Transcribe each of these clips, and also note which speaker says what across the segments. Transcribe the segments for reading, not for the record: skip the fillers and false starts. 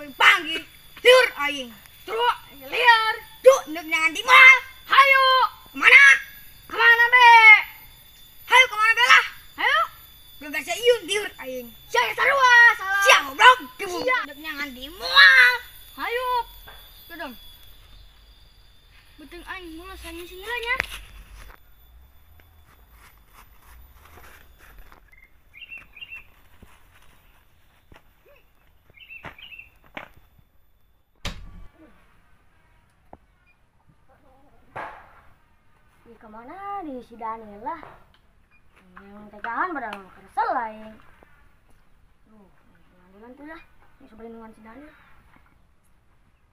Speaker 1: Panggil liur aing terus liur duk ndek jangan di mal. Hayo kemana be, hayo kemana be lah, hayo gak saya iun liur aing saya sarua salah siang goblok debu ndek jangan di mal. Hayo gedong beteng aing mulai singilanya.
Speaker 2: Kemana di si Daniel lah yang tegahan pada kesel lah yang nanti lah yang sebelum dengan si Daniel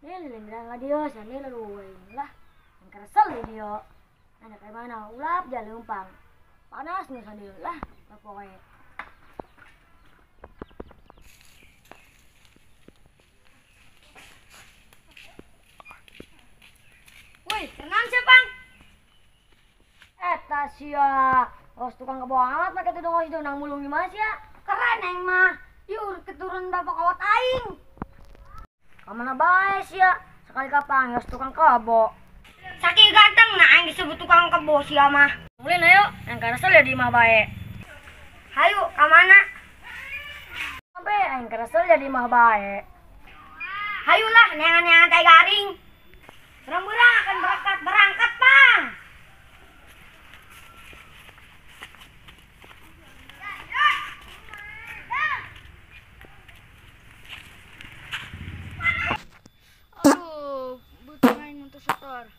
Speaker 2: dia lilin lah dia sana lalu lah yang kesel dia anak kayak mana ulap jalan umpang panas nih sana lah pokoknya.
Speaker 1: Woi tenang sih bang.
Speaker 2: Eta sia, os tukang kebo amat make tudung os nang mulung gimana sia?
Speaker 1: Keren yang mah, yur keturun bapak kawat aing.
Speaker 2: Kamana bae sia, sekali kapang os tukang kebo.
Speaker 1: Saking ganteng nah aing disebut tukang kebo sia mah.
Speaker 2: Mulin ayo, yang karasel ya di mah bae.
Speaker 1: Hayu, kamana?
Speaker 2: Sampai aing karasel ya di mah bae.
Speaker 1: Hayulah, neangan-neangan tai garing. Berang-berang akan berangkat bang.
Speaker 3: Setor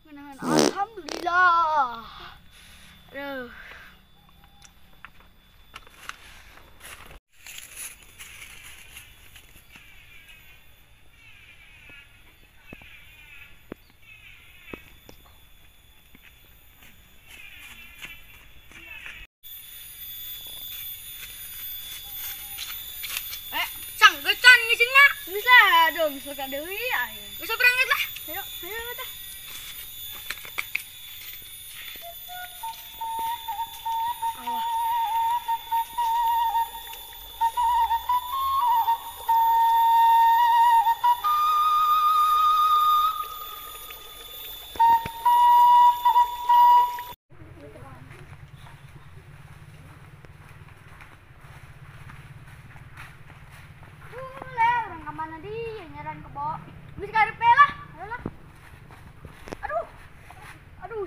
Speaker 3: menahan alhamdulillah. Aduh.
Speaker 1: Sanggecan ngisinya.
Speaker 3: Bisa dong, suka deui ayo.
Speaker 1: Bisa berangkat lah.
Speaker 3: Ayo teh.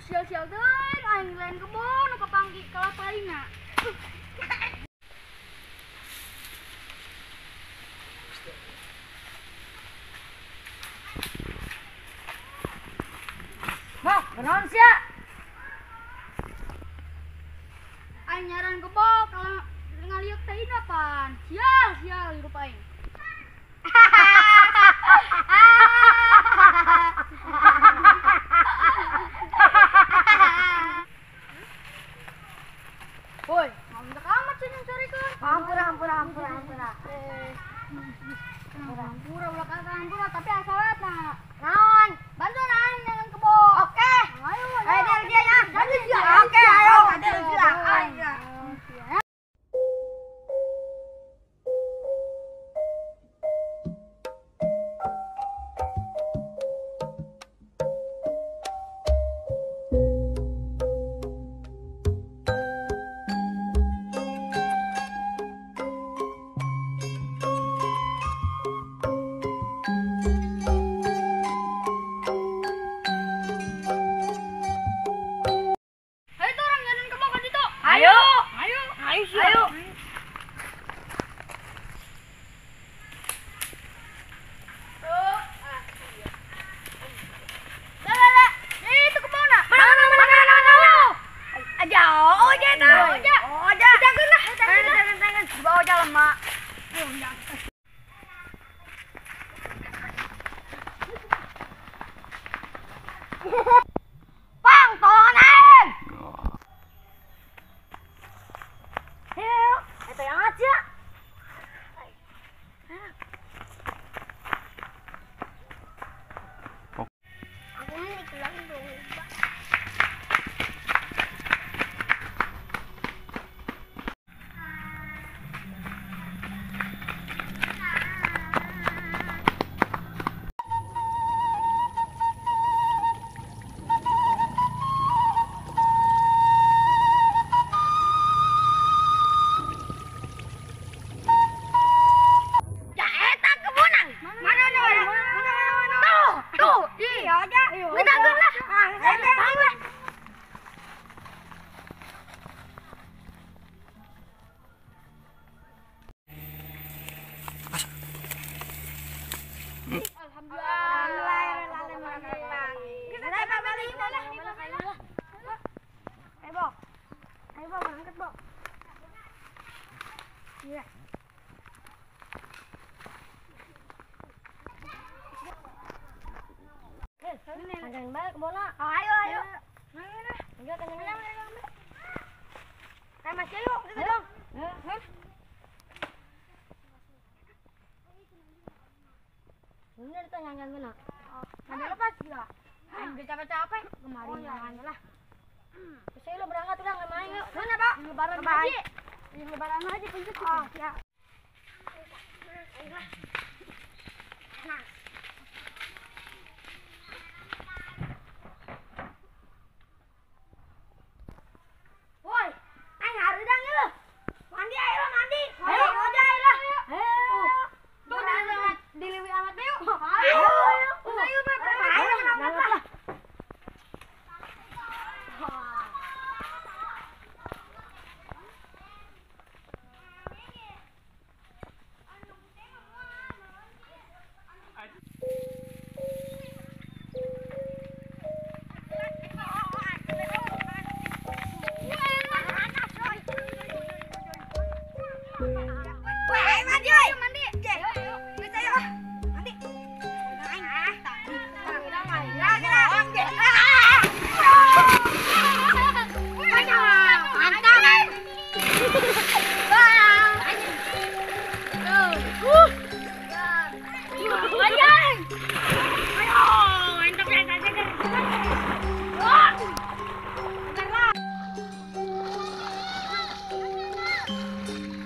Speaker 3: Sial-sial deui aing lain kebon nu kapanggih kalapaina.
Speaker 2: Mak, kenaon sia?
Speaker 3: Aing nyaran kebo kalau ngaliuk teh inapan. Sial hirup aing.
Speaker 2: Woi,
Speaker 3: ngomong amat sih yang cari kan.
Speaker 2: Ampura.
Speaker 3: Hampura ulah kata hampura tapi asalat nah.
Speaker 2: Naon?
Speaker 3: Bantu naon dengan kebo.
Speaker 2: Oke.
Speaker 3: Ayo.
Speaker 2: Ayo dia ya.
Speaker 1: Oke, ayo. Ayo. mak. Bang, tolongan aing.
Speaker 2: Heo, itu yang aja.
Speaker 3: Aku mau pulang dulu.
Speaker 1: Ya eta kebunan. Mana ada? Tuh. Iya aja. Kita lah. Tanggung.
Speaker 2: Kangen balik ke bola.
Speaker 1: Ayo.
Speaker 2: Enggak kangen.
Speaker 1: Kayak Mas yuk, kita dong.
Speaker 2: Bener tuh kangen bener.
Speaker 1: Ada lepas gila. Udah capek-capek kemarin jangan lah.
Speaker 2: Saya lo berangkat udah nggak main yuk.
Speaker 1: Mana, Pak?
Speaker 3: Lebaran aja. Lebaran aja penjut.
Speaker 1: Oh, ya. Woi, aing harus dang yuk. Mandi ayo lah, mandi. Ayo, aja ayo lah. Tuh, diliwi amat yuk. Ayo. Ayo, Pak. Ayo, kenapa?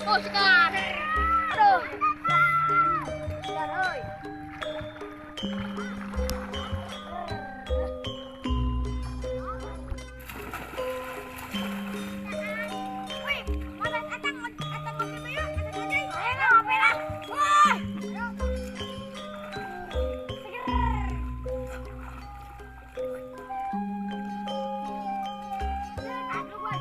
Speaker 3: Oh, Sekar. Aduh.
Speaker 1: Sekar, oi. Wih, mana atang ngopi ba yuk? Ayo ngopi lah. Wah. Aduh, boy.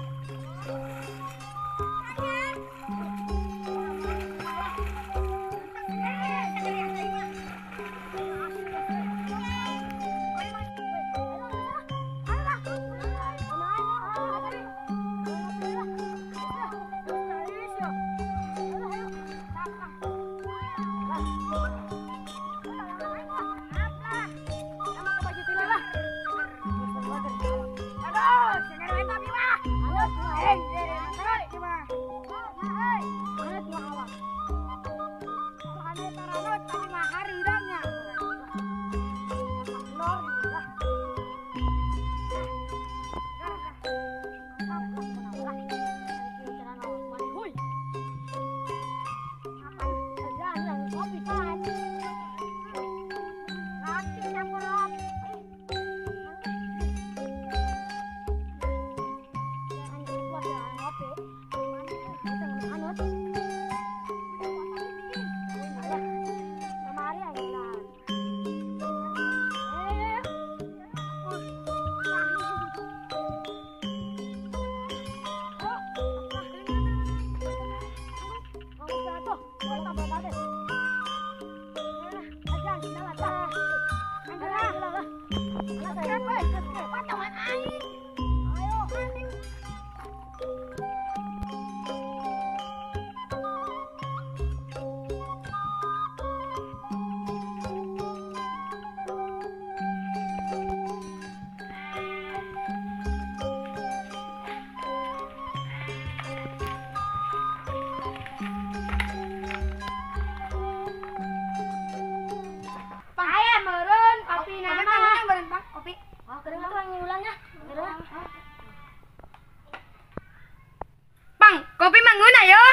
Speaker 1: Kopi mangguna yo.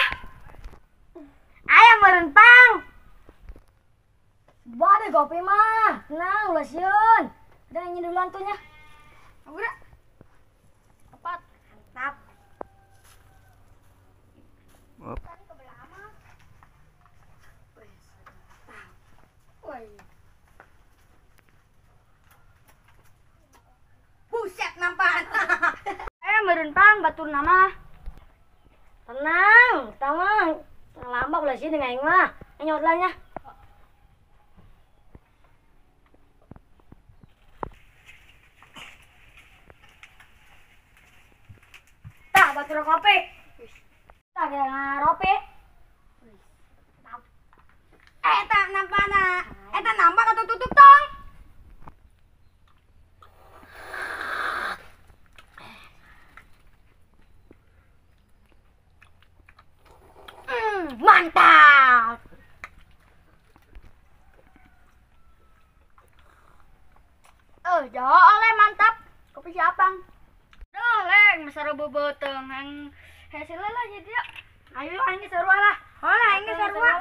Speaker 2: Ayam merentang. Bade kopi mah. Tenang ulah sieun. Ada yang duluan tuh nya.
Speaker 1: Udah.
Speaker 2: Tepat. Mantap.
Speaker 1: Buset nampan.
Speaker 3: Ayam merentang batur nama.
Speaker 2: Tenang, tenang. Tenang lambak ulah sieun dengan aing mah. Nyot lah nya. Tak batur kopi. Tak kira ngaropi.
Speaker 1: Eta nampana. Eta nambah atau tutup tong?
Speaker 2: Mantap.
Speaker 3: Jo oleh mantap. Kopi siapang. Duh, leng seru bebeteng. Hasilnya lah jadi. Ayo ini seru lah.
Speaker 1: Hola, ini sarua.